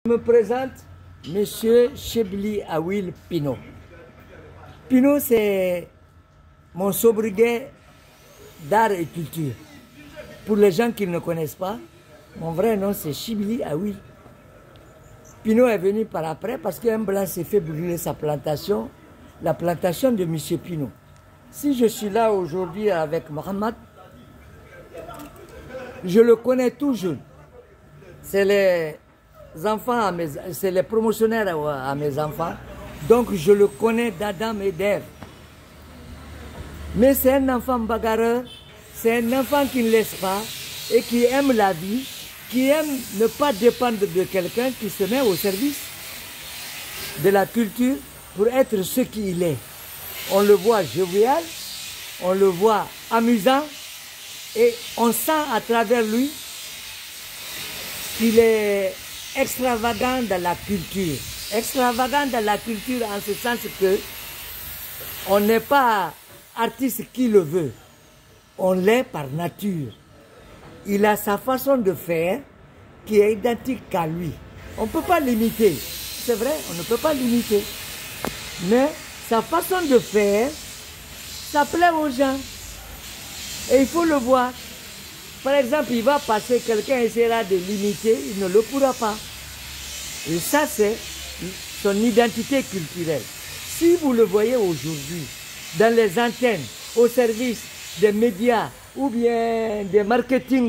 Je me présente, Monsieur Chebli Awil Pino. Pino, c'est mon sobriquet d'art et culture. Pour les gens qui ne me connaissent pas, mon vrai nom c'est Chebli Awil. Pino est venu par après parce qu'un blanc s'est fait brûler sa plantation, la plantation de Monsieur Pino. Si je suis là aujourd'hui avec Mohamed, je le connais tout jeune. C'est les enfants, c'est les promotionnaires à mes enfants. Donc je le connais d'Adam et d'Ève. Mais c'est un enfant bagarreur, c'est un enfant qui ne laisse pas et qui aime la vie, qui aime ne pas dépendre de quelqu'un, qui se met au service de la culture pour être ce qu'il est. On le voit jovial, on le voit amusant et on sent à travers lui qu'il est extravagant dans la culture. Extravagant dans la culture en ce sens que on n'est pas artiste qui le veut. On l'est par nature. Il a sa façon de faire qui est identique à lui. On ne peut pas l'imiter. C'est vrai, on ne peut pas l'imiter. Mais sa façon de faire, ça plaît aux gens. Et il faut le voir. Par exemple, il va passer, quelqu'un essaiera de l'imiter, il ne le pourra pas. Et ça, c'est son identité culturelle. Si vous le voyez aujourd'hui, dans les antennes, au service des médias, ou bien des marketing,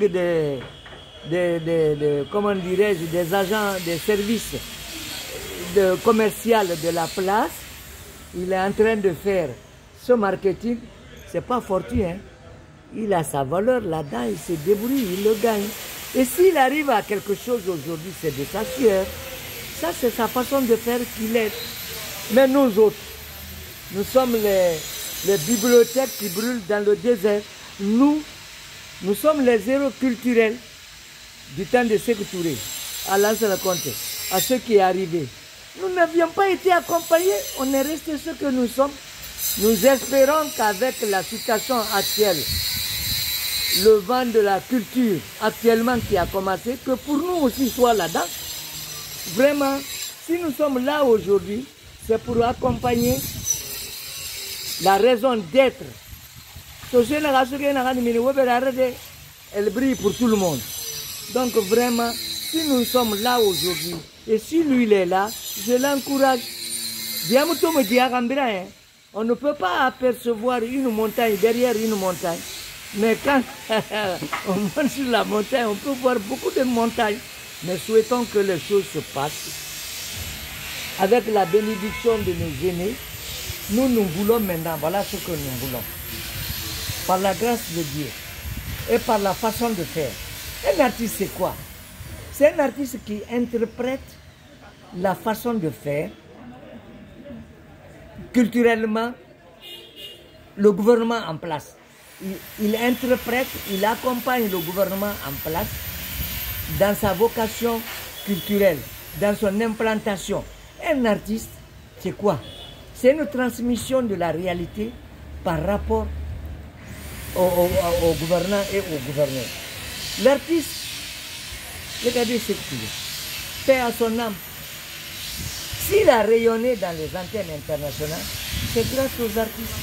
comment dirais-je, des agents, des services commerciaux de la place, il est en train de faire ce marketing, c'est pas fortuit, hein. Il a sa valeur là-dedans, il se débrouille, il le gagne. Et s'il arrive à quelque chose aujourd'hui, c'est de sa sueur. Ça, c'est sa façon de faire qu'il est. Mais nous autres, nous sommes les bibliothèques qui brûlent dans le désert. Nous sommes les héros culturels du temps de Sékou Touré, à Lansana Conté, à ce qui est arrivé. Nous n'avions pas été accompagnés, on est resté ce que nous sommes. Nous espérons qu'avec la situation actuelle, le vent de la culture actuellement qui a commencé, que pour nous aussi soit là-dedans. Vraiment, si nous sommes là aujourd'hui, c'est pour accompagner la raison d'être. Elle brille pour tout le monde. Donc vraiment, si nous sommes là aujourd'hui, et si lui il est là, je l'encourage. On ne peut pas apercevoir une montagne derrière une montagne. Mais quand on monte sur la montagne, on peut voir beaucoup de montagnes. Mais souhaitons que les choses se passent. Avec la bénédiction de nos aînés, nous voulons maintenant, voilà ce que nous voulons. Par la grâce de Dieu et par la façon de faire. Un artiste, c'est quoi? C'est un artiste qui interprète la façon de faire culturellement le gouvernement en place. Il interprète, il accompagne le gouvernement en place dans sa vocation culturelle, dans son implantation. Un artiste, c'est quoi? C'est une transmission de la réalité par rapport au gouvernant et au gouverneur. L'artiste, regardez ce qu'il est, paix à son âme. S'il a rayonné dans les antennes internationales, c'est grâce aux artistes.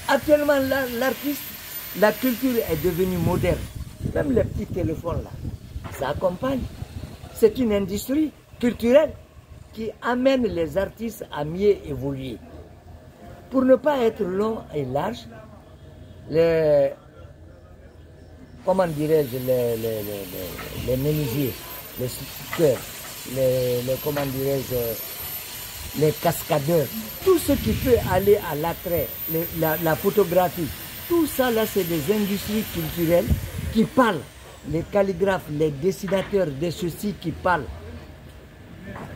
Actuellement, l'artiste, la culture est devenue moderne. Même les petits téléphones là, ça accompagne. C'est une industrie culturelle qui amène les artistes à mieux évoluer. Pour ne pas être long et large, comment dirais-je, les menuisiers, les sculpteurs, comment dirais-je, les cascadeurs, tout ce qui peut aller à l'attrait, la photographie, tout ça là c'est des industries culturelles qui parlent. Les calligraphes, les dessinateurs de ceux-ci qui parlent,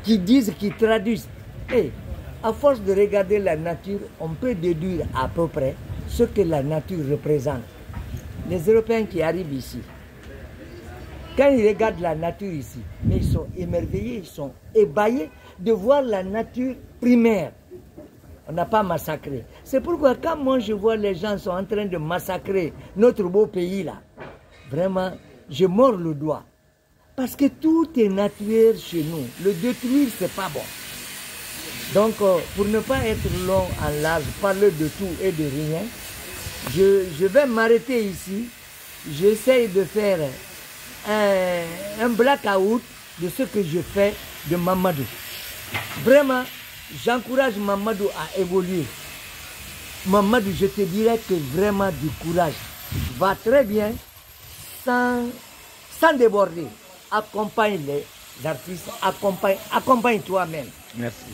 qui disent, qui traduisent. Et à force de regarder la nature, on peut déduire à peu près ce que la nature représente. Les Européens qui arrivent ici, quand ils regardent la nature ici, mais ils sont émerveillés, ils sont ébahis de voir la nature primaire. On n'a pas massacré. C'est pourquoi quand moi je vois les gens sont en train de massacrer notre beau pays là, vraiment, je mords le doigt. Parce que tout est naturel chez nous. Le détruire, c'est pas bon. Donc, pour ne pas être long en large, parler de tout et de rien, je vais m'arrêter ici. J'essaye de faire un blackout de ce que je fais de Mamadou. Vraiment, j'encourage Mamadou à évoluer. Mamadou, je te dirais que vraiment du courage. Va très bien, sans déborder. Accompagne les artistes, accompagne toi-même. Merci.